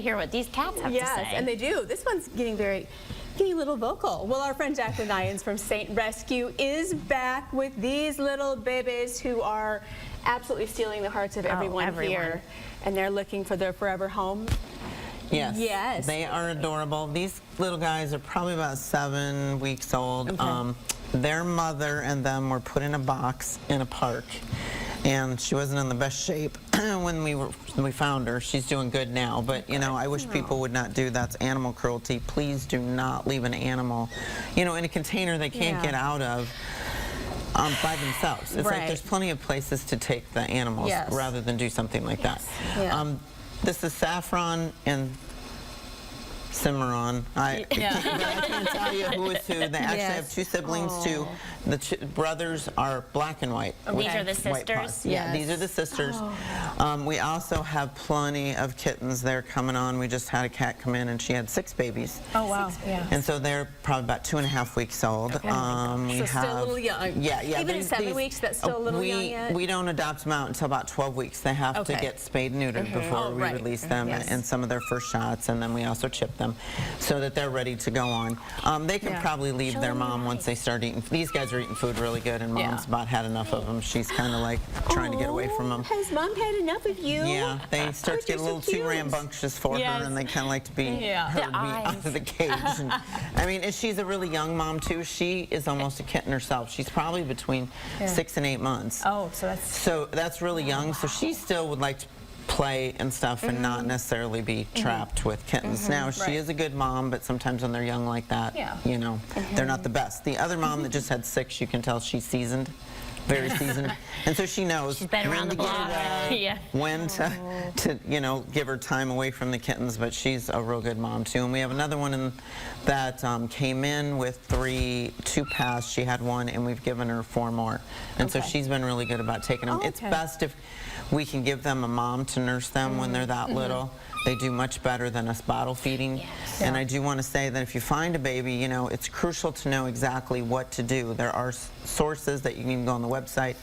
Hear what these cats have to say. Yes, and they do. This one's getting a little vocal. Well, our friend Jaclyn Neyens from Saint Rescue is back with these little babies who are absolutely stealing the hearts of everyone here. And they're looking for their forever home. Yes. Yes. They are adorable. These little guys are probably about 7 weeks old. Okay. Their mother and them were put in a box in a park, and she wasn't in the best shape when we found her. She's doing good now, but you know, I wish people would not do that. It's animal cruelty. Please do not leave an animal, you know, in a container they can't get out of. By themselves. It's like there's plenty of places to take the animals rather than do something like that. Yeah. This is Saffron and Cimarron. I can't tell you who is who. They actually have 2 siblings too. The brothers are black and white. These are the sisters? Yeah, these are the sisters. We also have plenty of kittens. They're coming on. We just had a cat come in and she had 6 babies. Oh, wow. And so they're probably about 2.5 weeks old. So still a little young. Yeah. Even at 7 weeks, that's still a little young yet? We don't adopt them out until about 12 weeks. They have to get spayed and neutered before we release them and some of their first shots, and then we also chip them so that they're ready to go on. They can probably leave their mom once they start eating. These guys are eating food really good, and mom's about had enough of them. She's kind of like trying to get away from them. Has mom had enough of you? Yeah, they start to get a little too rambunctious for her, and they kind of like to be heard out of the cage. And, I mean, and she's a really young mom too. She is almost a kitten herself. She's probably between 6 and 8 months. Oh, so that's really young. So she still would like to play and stuff and not necessarily be trapped with kittens. Now, she is a good mom, but sometimes when they're young like that, you know, they're not the best. The other mom that just had 6, you can tell she's seasoned, very seasoned, and so she knows she's been around the block. When to you know, give her time away from the kittens. But she's a real good mom too. And we have another one that came in with 2 passed. She had 1, and we've given her 4 more. And so she's been really good about taking them. It's best if we can give them a mom to nurse them when they're that little. They do much better than us bottle feeding. And I do want to say that if you find a baby, you know, it's crucial to know exactly what to do. There are sources that you can go on the website.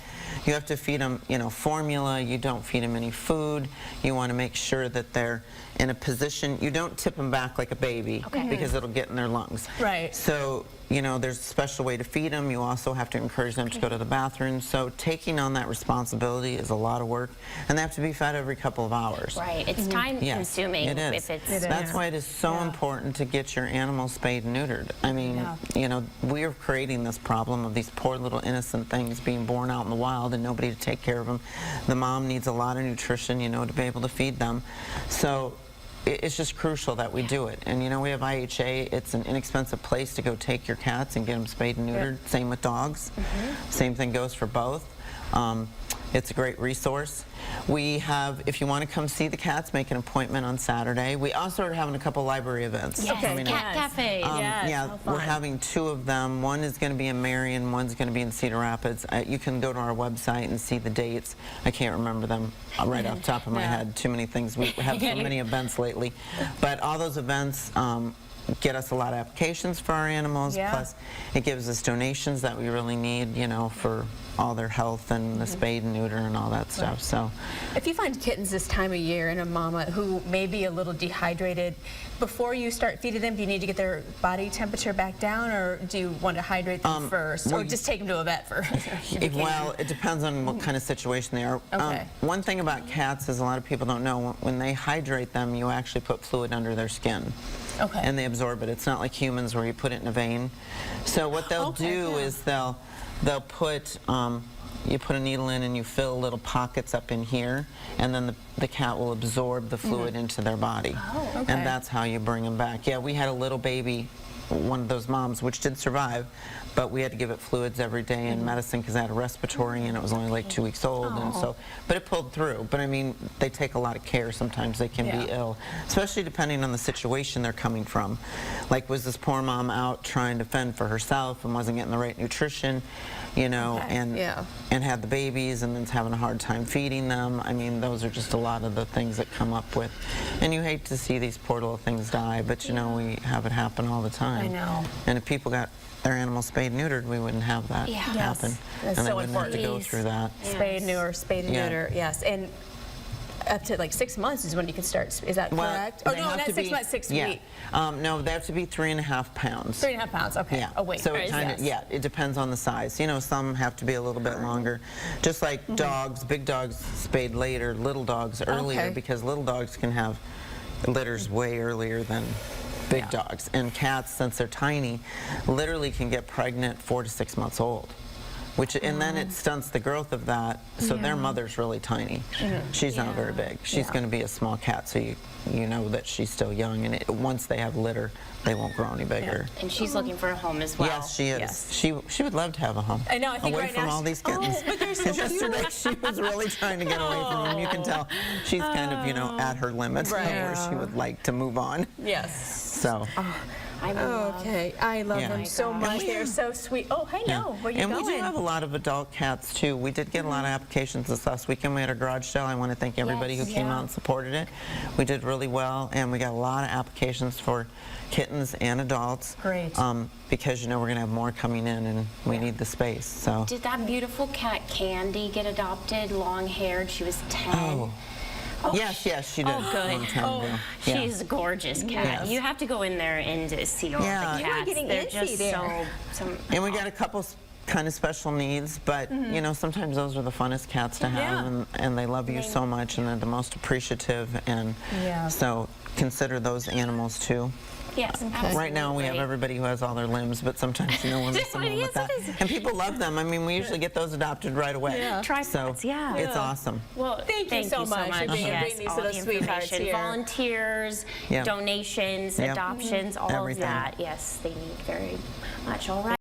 You have to feed them, you know, formula. You don't feed them any food. You want to make sure that they're in a position. You don't tip them back like a baby because it'll get in their lungs. Right. So, you know, there's a special way to feed them. You also have to encourage them to go to the bathroom. So taking on that responsibility is a lot of work, and they have to be fed every couple of hours. Right. It's time consuming. It is. That's why it is so important to get your animals spayed and neutered. I mean, you know, we are creating this problem of these poor little innocent things being born out in the wild and nobody to take care of them. The mom needs a lot of nutrition, you know, to be able to feed them. So it's just crucial that we do it. And you know, we have IHA. It's an inexpensive place to go take your cats and get them spayed and neutered. Same with dogs. Same thing goes for both. It's a great resource. We have, if you want to come see the cats, make an appointment on Saturday. We also are having a couple library events. Cat cafes. We're having 2 of them. One is going to be in Marion, one's going to be in Cedar Rapids. You can go to our website and see the dates. I can't remember them right off the top of my head. Too many things. We have so many events lately. But all those events get us a lot of applications for our animals. Plus, it gives us donations that we really need, you know, for all their health and the spade and neuter and all that stuff. So, if you find kittens this time of year and a mama who may be a little dehydrated, before you start feeding them, do you need to get their body temperature back down, or do you want to hydrate them first, or just take them to a vet first? Well, it depends on what kind of situation they are. One thing about cats is a lot of people don't know, when they hydrate them, you actually put fluid under their skin. And they absorb it. It's not like humans where you put it in a vein. So what they'll do is they'll put, you put a needle in and you fill little pockets up in here, and then the cat will absorb the fluid into their body. And that's how you bring them back. Yeah, we had a little baby, one of those moms, which did survive, but we had to give it fluids every day and medicine because it had a respiratory and it was only like 2 weeks old. And so, but it pulled through. But I mean, they take a lot of care. Sometimes they can be ill, especially depending on the situation they're coming from. Like, was this poor mom out trying to fend for herself and wasn't getting the right nutrition, you know, and had the babies and then's having a hard time feeding them. I mean, those are just a lot of the things that come up with. And you hate to see these poor little things die, but you know, we have it happen all the time. I know. And if people got their animals spayed and neutered, we wouldn't have that happen. That's and so they wouldn't have to go through that. Spayed and neuter, spayed and neuter, yes. And up to like 6 months is when you can start. Is that correct? Oh, they no, have not to 6 be- months, 6 yeah. weeks. No, they have to be 3.5 pounds. 3.5 pounds, okay. Yeah. Oh, wait. So it kind of, yeah, it depends on the size. You know, some have to be a little bit longer. Just like dogs, big dogs spayed later, little dogs earlier, because little dogs can have litters way earlier than big dogs. And cats, since they're tiny, literally can get pregnant 4 to 6 months old. And then it stunts the growth of that, so their mother's really tiny. She's not very big. She's going to be a small cat, so you know that she's still young, and once they have litter, they won't grow any bigger. And she's looking for a home as well. Yes, she is. Yes. She would love to have a home. I know, I think away right from now all these kittens. Oh, but they're so cute. Yesterday she was really trying to get away from them. You can tell she's kind of, you know, at her limit of where she would like to move on. Yes. So. I love. Okay, I love them so much. They're so sweet. Oh, I know. Where you and going? we do have a lot of adult cats too. We did get a lot of applications this last weekend. We had a garage sale. I want to thank everybody who came out and supported it. We did really well, and we got a lot of applications for kittens and adults. Great. Because you know we're going to have more coming in, and we need the space. So. Did that beautiful cat Candy get adopted? Long-haired. She was 10. Oh. Yes, she did. Oh, good. A long time ago. Yeah. She's a gorgeous cat. Yes. You have to go in there and see all the Yeah. cats. You are getting They're itchy just there. And we got a couple kind of special needs, but you know, sometimes those are the funnest cats to have, and they love you so much, and they're the most appreciative, and so consider those animals too. Yes, absolutely. Right now we have everybody who has all their limbs, but sometimes you know when there's someone with that. And people love them. I mean, we usually get those adopted right away. Tripods, so it's awesome. Well, thank you so much for being Yes, these all little the sweethearts information, here. volunteers, donations, adoptions, all Everything. of that. Yes, they need very much. All right.